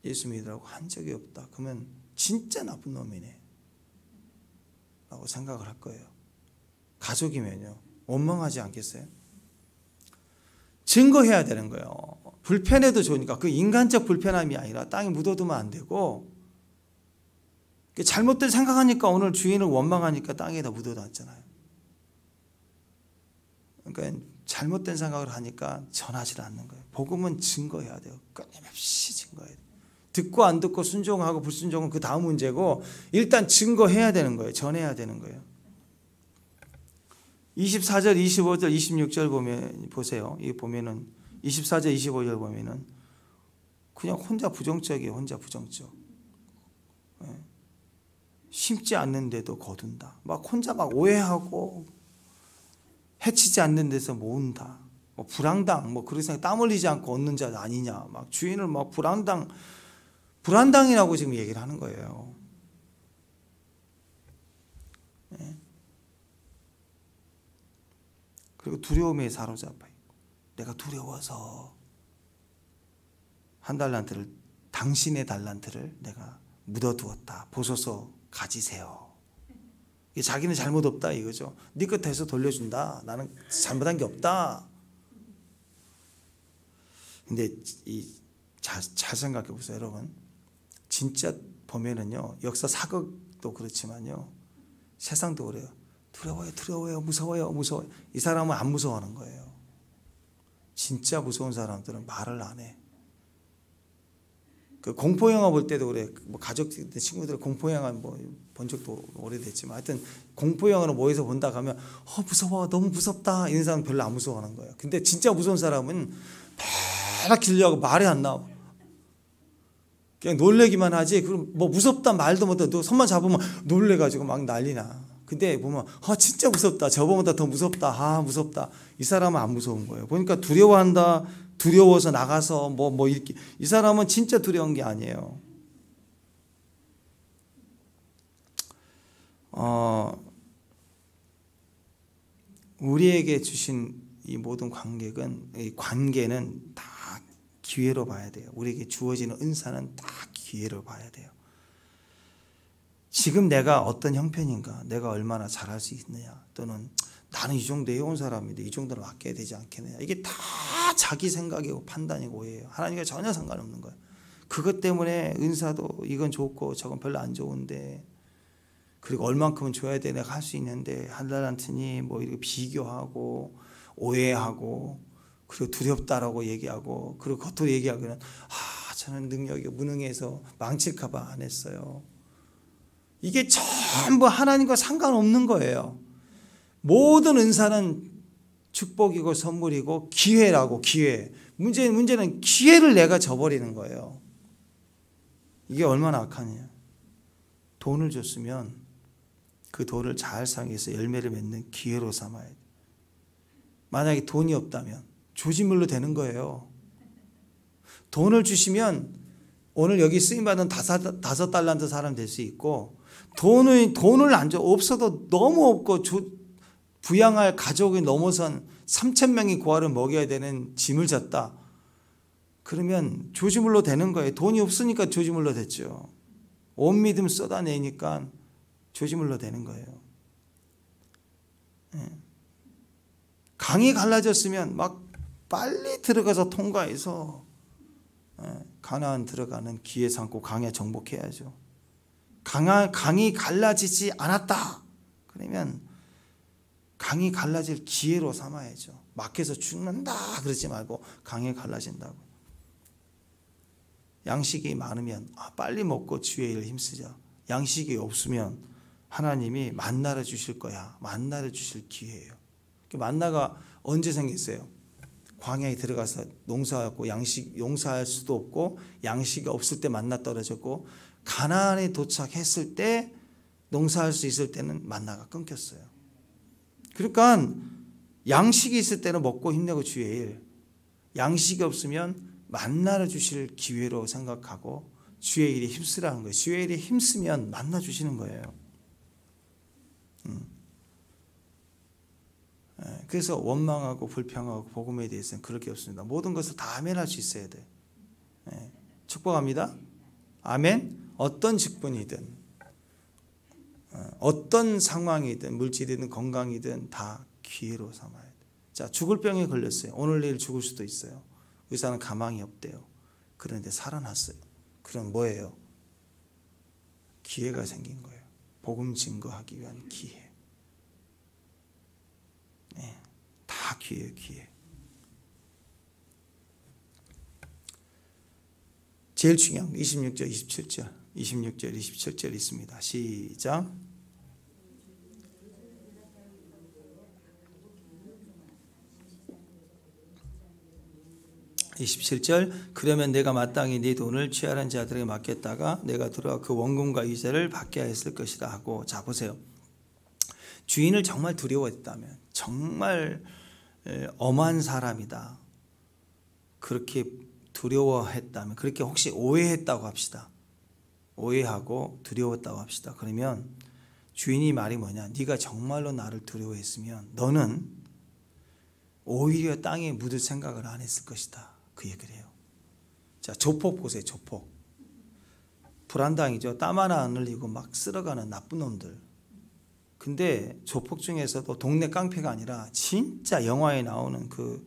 예수 믿으라고 한 적이 없다. 그러면 진짜 나쁜 놈이네 라고 생각을 할 거예요. 가족이면요 원망하지 않겠어요? 증거해야 되는 거예요. 불편해도 좋으니까. 그 인간적 불편함이 아니라 땅에 묻어두면 안 되고, 잘못된 생각하니까 오늘 주인을 원망하니까 땅에다 묻어놨잖아요. 그러니까 잘못된 생각을 하니까 전하지 않는 거예요. 복음은 증거해야 돼요. 끊임없이 증거해야 돼요. 듣고 안 듣고 순종하고 불순종은 그 다음 문제고, 일단 증거해야 되는 거예요. 전해야 되는 거예요. 24절, 25절, 26절 보세요. 이 보면은 24절, 25절 보면은 그냥 혼자 부정적이에요. 혼자 부정적. 심지 않는데도 거둔다. 막 혼자 막 오해하고 해치지 않는 데서 모은다. 뭐 불황당, 뭐 그런 생각, 땀 흘리지 않고 얻는 자 아니냐. 막 주인을 막 불황당이라고 지금 얘기를 하는 거예요. 그리고 두려움에 사로잡혀 있고, 내가 두려워서 한 달란트를, 당신의 달란트를 내가 묻어두었다. 보소서 가지세요. 자기는 잘못 없다 이거죠. 네 끝에서 돌려준다. 나는 잘못한 게 없다. 근데 잘 생각해 보세요, 여러분. 진짜 보면은요, 역사 사극도 그렇지만요, 세상도 그래요. 두려워요, 무서워요. 이 사람은 안 무서워하는 거예요. 진짜 무서운 사람들은 말을 안 해. 그 공포 영화 볼 때도 그래. 뭐 가족 친구들 공포 영화 뭐 본 적도 오래됐지만, 하여튼 공포 영화를 모여서 본다 하면 무서워, 너무 무섭다 이런 사람 별로 안 무서워하는 거예요. 근데 진짜 무서운 사람은 막 길려고 말이 안 나와. 그냥 놀래기만 하지. 그럼 뭐 무섭다 말도 못해. 너 손만 잡으면 놀래가지고 막 난리나. 근데 보면 진짜 무섭다. 저번보다 더 무섭다. 무섭다. 이 사람은 안 무서운 거예요. 보니까 두려워한다. 두려워서 나가서 뭐 이렇게. 이 사람은 진짜 두려운 게 아니에요. 우리에게 주신 이 모든 이 관계는 다 기회로 봐야 돼요. 우리에게 주어지는 은사는 다 기회로 봐야 돼요. 지금 내가 어떤 형편인가, 내가 얼마나 잘할 수 있느냐, 또는 나는 이 정도 해온 사람인데 이 정도는 맡겨야 되지 않겠느냐, 이게 다 자기 생각이고 판단이고 오해예요. 하나님과 전혀 상관없는 거예요. 그것 때문에 은사도 이건 좋고 저건 별로 안 좋은데, 그리고 얼만큼은 줘야 돼 내가 할 수 있는데 하달란트니 뭐 이렇게 비교하고 오해하고, 그리고 두렵다라고 얘기하고, 그리고 겉으로 얘기하기는 저는 능력이 무능해서 망칠까 봐 안 했어요. 이게 전부 하나님과 상관없는 거예요. 모든 은사는 축복이고 선물이고 기회라고. 기회. 문제는 기회를 내가 저버리는 거예요. 이게 얼마나 악하냐. 돈을 줬으면 그 돈을 잘 사용해서 열매를 맺는 기회로 삼아야 돼. 만약에 돈이 없다면 조지물로 되는 거예요. 돈을 주시면 오늘 여기 쓰임받은 5달란트 사람 될 수 있고, 돈을 안 줘. 없어도 너무 없고 부양할 가족이 넘어선 3,000명이 고아를 먹여야 되는 짐을 졌다. 그러면 조지물로 되는 거예요. 돈이 없으니까 조지물로 됐죠. 온 믿음 쏟아내니까 조지물로 되는 거예요. 강이 갈라졌으면 막 빨리 들어가서 통과해서 가나안 들어가는 기회 삼고 강에 정복해야죠. 강이 갈라지지 않았다. 그러면 강이 갈라질 기회로 삼아야죠. 막혀서 죽는다 그러지 말고 강이 갈라진다고. 양식이 많으면 빨리 먹고 주의 일을 힘쓰자. 양식이 없으면 하나님이 만나를 주실 거야. 만나를 주실 기회예요. 만나가 언제 생겼어요? 광야에 들어가서 농사하고 용사할 수도 없고 양식이 없을 때 만나 떨어졌고, 가나안에 도착했을 때 농사할 수 있을 때는 만나가 끊겼어요. 그러니까 양식이 있을 때는 먹고 힘내고 주의 일, 양식이 없으면 만나를 주실 기회로 생각하고 주의 일에 힘쓰라는 거예요. 주의 일에 힘쓰면 만나 주시는 거예요. 그래서 원망하고 불평하고 복음에 대해서는 그럴 게 없습니다. 모든 것을 다 아멘할 수 있어야 돼. 축복합니다. 아멘. 어떤 직분이든 어떤 상황이든 물질이든 건강이든 다 기회로 삼아야 돼. 자, 죽을 병에 걸렸어요. 오늘 내일 죽을 수도 있어요. 의사는 가망이 없대요. 그런데 살아났어요. 그럼 뭐예요? 기회가 생긴 거예요. 복음 증거하기 위한 기회. 다 기회예요, 기회. 제일 중요한 거 26절, 27절, 26절, 27절 있습니다. 시작. (27절) 그러면 내가 마땅히 네 돈을 취하는 자들에게 맡겼다가 내가 들어와 그 원금과 이자를 받게 하였을 것이다 하고. 자, 보세요. 주인을 정말 두려워했다면, 정말 엄한 사람이다, 그렇게 두려워했다면, 그렇게 혹시 오해했다고 합시다. 오해하고 두려웠다고 합시다. 그러면 주인이 말이 뭐냐, 네가 정말로 나를 두려워했으면 너는 오히려 땅에 묻을 생각을 안 했을 것이다, 그 얘기를 해요. 자, 조폭 보세요. 조폭 불안당이죠. 땀 하나 안 흘리고 막 쓸어가는 나쁜 놈들. 근데 조폭 중에서도 동네 깡패가 아니라 진짜 영화에 나오는 그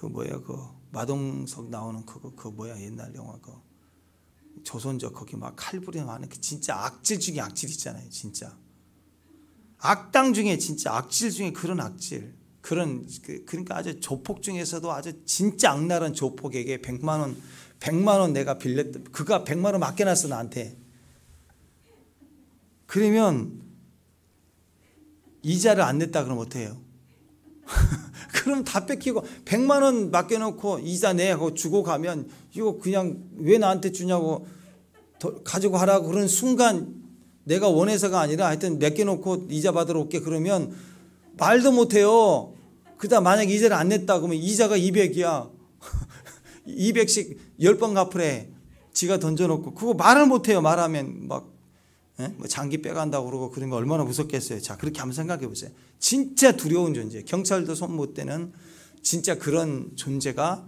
뭐야, 그 마동석 나오는 그 뭐야, 옛날 영화 조선족 거기 막 칼부림 하는 그 진짜 악질 중에 악질 있잖아요. 진짜 악당 중에 진짜 악질 중에 그런 악질, 그러니까 아주 조폭 중에서도 아주 진짜 악랄한 조폭에게 100만 원 내가 빌렸다. 그가 100만 원 맡겨놨어 나한테. 그러면 이자를 안 냈다 그러면 어떡해요? 그럼 다 뺏기고 100만 원 맡겨놓고 이자 내고 주고 가면 이거 그냥 왜 나한테 주냐고 가지고 하라고 그런 순간 내가 원해서가 아니라 하여튼 맡겨놓고 이자 받으러 올게 그러면 말도 못해요. 그다음 만약에 이자를 안 냈다 그러면 이자가 200이야. 200씩 10번 갚으래. 지가 던져놓고 그거 말을 못해요. 말하면 막 뭐 장기 빼간다고 그러고 그러면 얼마나 무섭겠어요. 자, 그렇게 한번 생각해 보세요. 진짜 두려운 존재. 경찰도 손 못 대는 진짜 그런 존재가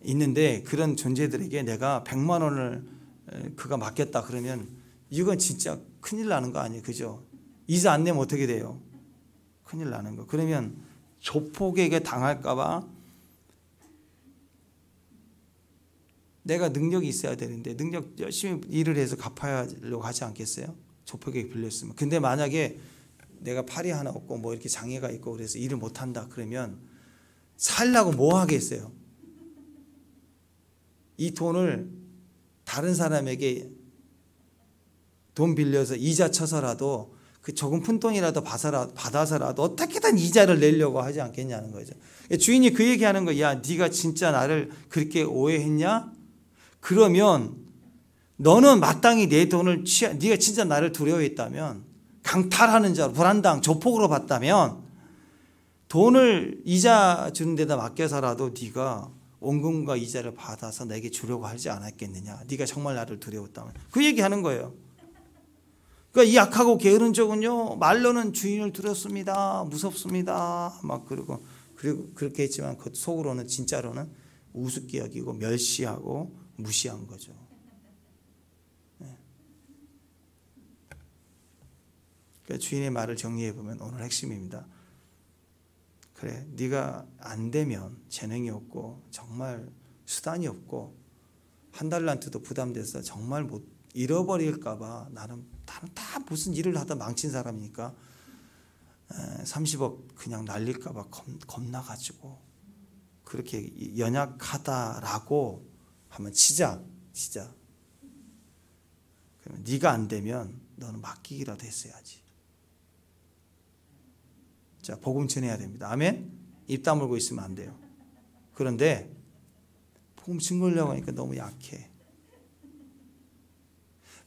있는데 그런 존재들에게 내가 100만 원을 그가 맡겼다 그러면 이건 진짜 큰일 나는 거 아니에요. 그죠? 이자 안 내면 어떻게 돼요? 큰일 나는 거. 그러면 조폭에게 당할까 봐 내가 능력이 있어야 되는데 능력 열심히 일을 해서 갚아야려고 하지 않겠어요? 조폭에게 빌렸으면. 근데 만약에 내가 팔이 하나 없고 뭐 이렇게 장애가 있고 그래서 일을 못한다 그러면 살라고 뭐 하겠어요? 이 돈을 다른 사람에게 돈 빌려서 이자 쳐서라도 그 조금 푼 돈이라도 받아서라도 어떻게든 이자를 내려고 하지 않겠냐는 거죠. 주인이 그 얘기하는 거야. 야, 네가 진짜 나를 그렇게 오해했냐? 그러면 너는 마땅히 내 돈을 네가 진짜 나를 두려워했다면 강탈하는 자로 불안당 조폭으로 봤다면 돈을 이자 주는 데다 맡겨서라도 네가 원금과 이자를 받아서 내게 주려고 하지 않았겠느냐. 네가 정말 나를 두려웠다면. 그 얘기하는 거예요. 그러니까 이 약하고 게으른 쪽은요 말로는 주인을 두렵습니다. 무섭습니다. 막 그리고 그렇게 했지만 그 속으로는 진짜로는 우습게 여기고 멸시하고 무시한 거죠. 그러니까 주인의 말을 정리해 보면 오늘 핵심입니다. 그래, 네가 안 되면 재능이 없고 정말 수단이 없고 한 달란트도 부담돼서 정말 못 잃어버릴까 봐 나는 다 무슨 일을 하다 망친 사람이니까 30억 그냥 날릴까 봐 겁나가지고 그렇게 연약하다라고 하면 치자. 그러면 네가 안 되면 너는 맡기기라도 했어야지. 자, 복음 전해야 됩니다. 아멘? 입 다물고 있으면 안 돼요. 그런데 복음 증거하려고 하니까 너무 약해.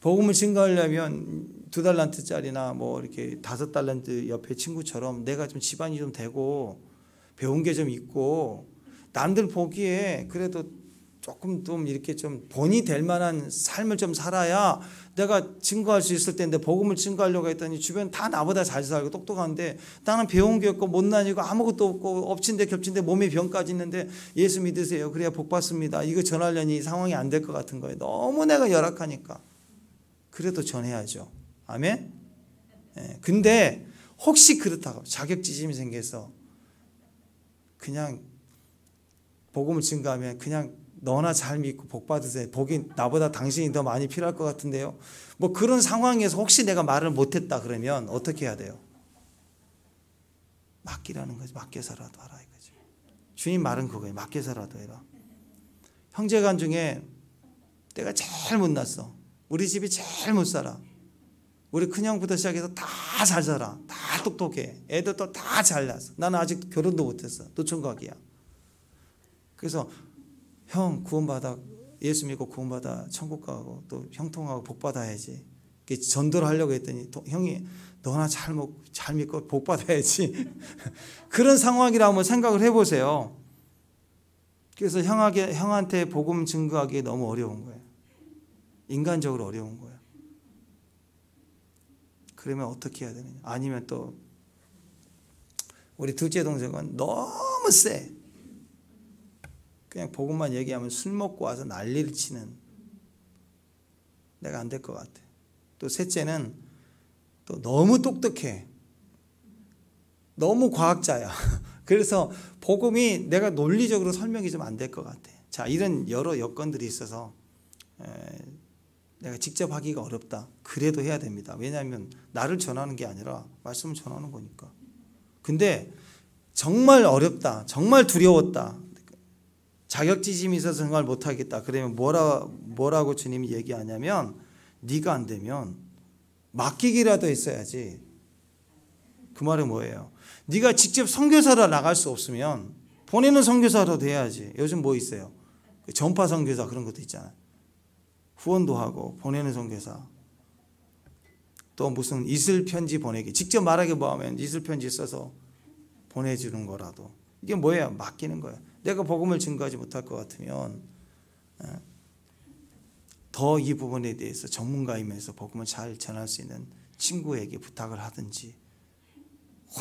복음을 증거하려면 2달란트짜리나 뭐 이렇게 5달란트 옆에 친구처럼 내가 좀 집안이 좀 되고 배운 게 좀 있고 남들 보기에 그래도 조금 좀 이렇게 좀 본이 될 만한 삶을 좀 살아야 내가 증거할 수 있을 텐데 복음을 증거하려고 했더니 주변 다 나보다 잘 살고 똑똑한데 나는 배운 게 없고 못난이고 아무것도 없고 엎친데 겹친데 몸에 병까지 있는데 예수 믿으세요. 그래야 복 받습니다. 이거 전하려니 상황이 안 될 것 같은 거예요. 너무 내가 열악하니까. 그래도 전해야죠. 아멘? 근데 혹시 그렇다고 자격지심이 생겨서 그냥 복음을 증거하면 그냥 너나 잘 믿고 복 받으세요. 복이 나보다 당신이 더 많이 필요할 것 같은데요. 뭐 그런 상황에서 혹시 내가 말을 못했다 그러면 어떻게 해야 돼요? 맡기라는 거지. 맡겨서라도 하라 이거지. 주님 말은 그거예요. 맡겨서라도 해라. 형제간 중에 내가 제일 못났어. 우리 집이 제일 못 살아. 우리 큰형부터 시작해서 다 잘 살아. 다 똑똑해. 애들도 다 잘났어. 나는 아직 결혼도 못했어. 노총각이야. 그래서 형 구원받아 예수 믿고 구원받아 천국 가고 또 형통하고 복 받아야지. 전도를 하려고 했더니 형이 너나 잘 믿고 복 받아야지. 그런 상황이라 한번 생각을 해보세요. 그래서 형한테 복음 증거하기 너무 어려운 거예요. 인간적으로 어려운 거예요. 그러면 어떻게 해야 되느냐. 아니면 또 우리 둘째 동생은 너무 세. 그냥 복음만 얘기하면 술 먹고 와서 난리를 치는. 내가 안 될 것 같아. 또 셋째는 또 너무 똑똑해. 너무 과학자야. 그래서 복음이 내가 논리적으로 설명이 좀 안 될 것 같아. 자, 이런 여러 여건들이 있어서 내가 직접 하기가 어렵다. 그래도 해야 됩니다. 왜냐하면 나를 전하는 게 아니라 말씀을 전하는 거니까. 근데 정말 어렵다. 정말 두려웠다. 자격지심이 있어서 정말 못하겠다. 그러면 뭐라고 주님이 얘기하냐면 네가 안 되면 맡기기라도 했어야지. 그 말은 뭐예요? 네가 직접 선교사로 나갈 수 없으면 보내는 선교사라도 해야지. 요즘 뭐 있어요? 전파 선교사 그런 것도 있잖아요. 후원도 하고 보내는 선교사. 또 무슨 이슬 편지 보내기. 직접 말하기 뭐하면 이슬 편지 써서 보내주는 거라도. 이게 뭐예요? 맡기는 거예요. 내가 복음을 증거하지 못할 것 같으면 더 이 부분에 대해서 전문가이면서 복음을 잘 전할 수 있는 친구에게 부탁을 하든지,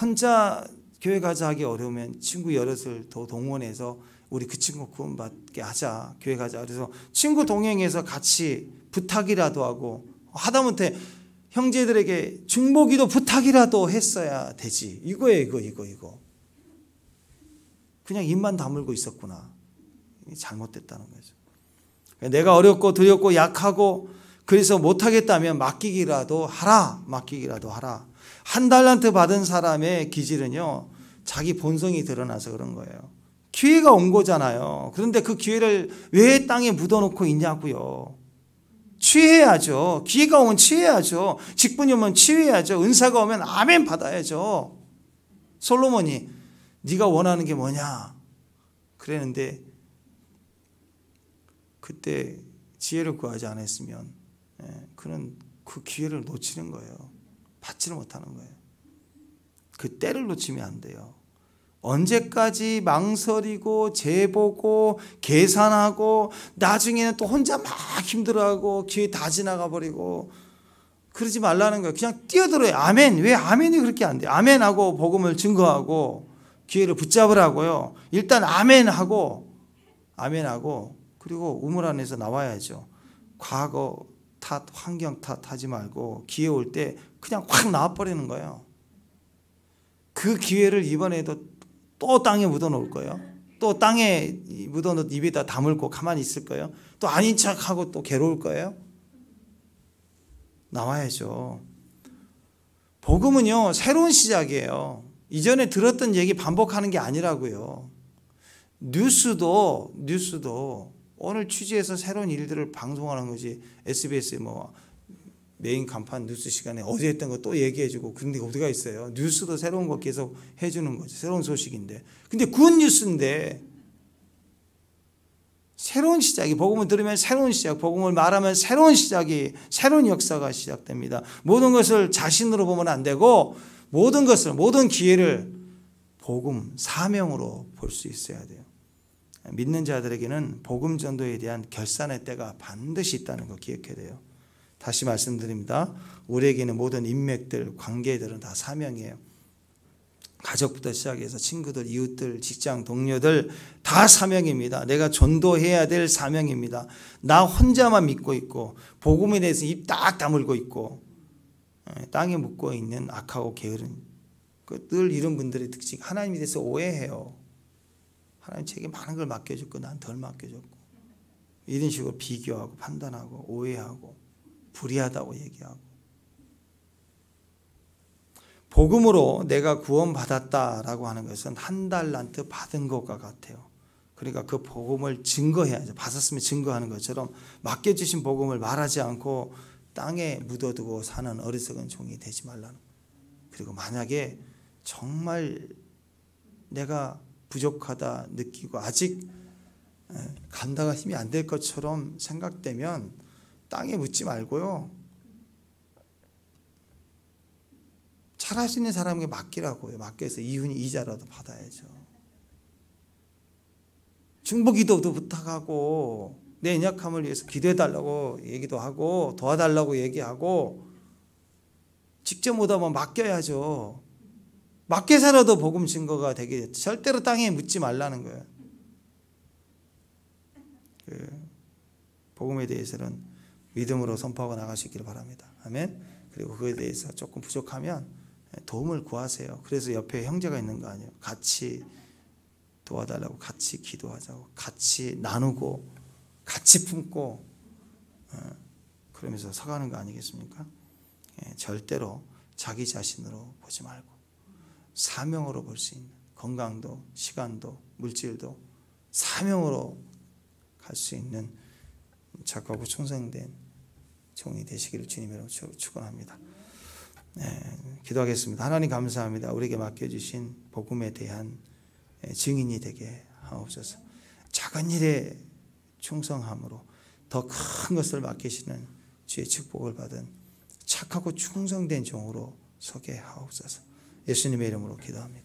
혼자 교회 가자 하기 어려우면 친구 여럿을 더 동원해서 우리 그 친구 구원받게 하자, 교회 가자. 그래서 친구 동행해서 같이 부탁이라도 하고, 하다못해 형제들에게 중보기도 부탁이라도 했어야 되지. 이거예요. 이거. 그냥 입만 다물고 있었구나. 잘못됐다는 거죠. 내가 어렵고 두렵고 약하고 그래서 못하겠다면 맡기기라도 하라. 한 달란트 받은 사람의 기질은요, 자기 본성이 드러나서 그런 거예요. 기회가 온 거잖아요. 그런데 그 기회를 왜 땅에 묻어놓고 있냐고요. 취해야죠. 기회가 오면 취해야죠. 직분이 오면 취해야죠. 은사가 오면 아멘 받아야죠. 솔로몬이 네가 원하는 게 뭐냐 그랬는데 그때 지혜를 구하지 않았으면 그는 그 기회를 놓치는 거예요. 받지를 못하는 거예요. 그 때를 놓치면 안 돼요. 언제까지 망설이고 재보고 계산하고 나중에는 또 혼자 막 힘들어하고 기회 다 지나가 버리고 그러지 말라는 거예요. 그냥 뛰어들어요. 아멘. 왜 아멘이 그렇게 안 돼요? 아멘하고 복음을 증거하고 기회를 붙잡으라고요. 일단 아멘하고 그리고 우물 안에서 나와야죠. 과거 탓, 환경 탓하지 말고 기회 올 때 그냥 확 나와버리는 거예요. 그 기회를 이번에도 또 땅에 묻어놓을 거예요. 또 땅에 묻어놓은 입에다 다물고 가만히 있을 거예요. 또 아닌 척하고 또 괴로울 거예요. 나와야죠. 복음은요, 새로운 시작이에요. 이전에 들었던 얘기 반복하는 게 아니라고요. 뉴스도 오늘 취재해서 새로운 일들을 방송하는 거지. SBS 메인 간판 뉴스 시간에 어제 했던 거 또 얘기해주고 그런 데 어디가 있어요. 뉴스도 새로운 거 계속 해주는 거죠. 새로운 소식인데. 근데 굿뉴스인데 새로운 시작이, 복음을 들으면 새로운 시작, 복음을 말하면 새로운 시작이, 새로운 역사가 시작됩니다. 모든 것을 자신으로 보면 안 되고 모든 기회를 복음, 사명으로 볼 수 있어야 돼요. 믿는 자들에게는 복음 전도에 대한 결산의 때가 반드시 있다는 거 기억해야 돼요. 다시 말씀드립니다. 우리에게는 모든 인맥들, 관계들은 다 사명이에요. 가족부터 시작해서 친구들, 이웃들, 직장 동료들 다 사명입니다. 내가 전도해야 될 사명입니다. 나 혼자만 믿고 있고 복음에 대해서 입 딱 다물고 있고 땅에 묻고 있는 악하고 게으른 늘 이런 분들의 특징, 하나님에 대해서 오해해요. 하나님 제게 많은 걸 맡겨줬고 난 덜 맡겨줬고 이런 식으로 비교하고 판단하고 오해하고 불의하다고 얘기하고. 복음으로 내가 구원받았다라고 하는 것은 한 달란트 받은 것과 같아요. 그러니까 그 복음을 증거해야죠. 받았으면 증거하는 것처럼 맡겨주신 복음을 말하지 않고 땅에 묻어두고 사는 어리석은 종이 되지 말라는. 그리고 만약에 정말 내가 부족하다 느끼고 아직 감당할 힘이 안 될 것처럼 생각되면 땅에 묻지 말고요. 잘할 수 있는 사람에게 맡기라고요. 맡겨서 이자라도 받아야죠. 중보기도도 부탁하고 내 연약함을 위해서 기도해달라고 얘기도 하고 도와달라고 얘기하고 직접 못하면 맡겨야죠. 맡겨서라도 복음 증거가 되게 절대로 땅에 묻지 말라는 거예요. 복음에 대해서는 믿음으로 선포하고 나갈 수 있기를 바랍니다. 아멘. 그리고 그에 대해서 조금 부족하면 도움을 구하세요. 그래서 옆에 형제가 있는 거 아니에요. 같이 도와달라고, 같이 기도하자고, 같이 나누고, 같이 품고, 그러면서 서가는 거 아니겠습니까? 절대로 자기 자신으로 보지 말고 사명으로 볼 수 있는, 건강도 시간도 물질도 사명으로 갈 수 있는 착하고 충성된 종이 되시기를 주님으로 축원합니다. 기도하겠습니다. 하나님 감사합니다. 우리에게 맡겨주신 복음에 대한 증인이 되게 하옵소서. 작은 일에 충성함으로 더 큰 것을 맡기시는 주의 축복을 받은 착하고 충성된 종으로 서게 하옵소서. 예수님의 이름으로 기도합니다.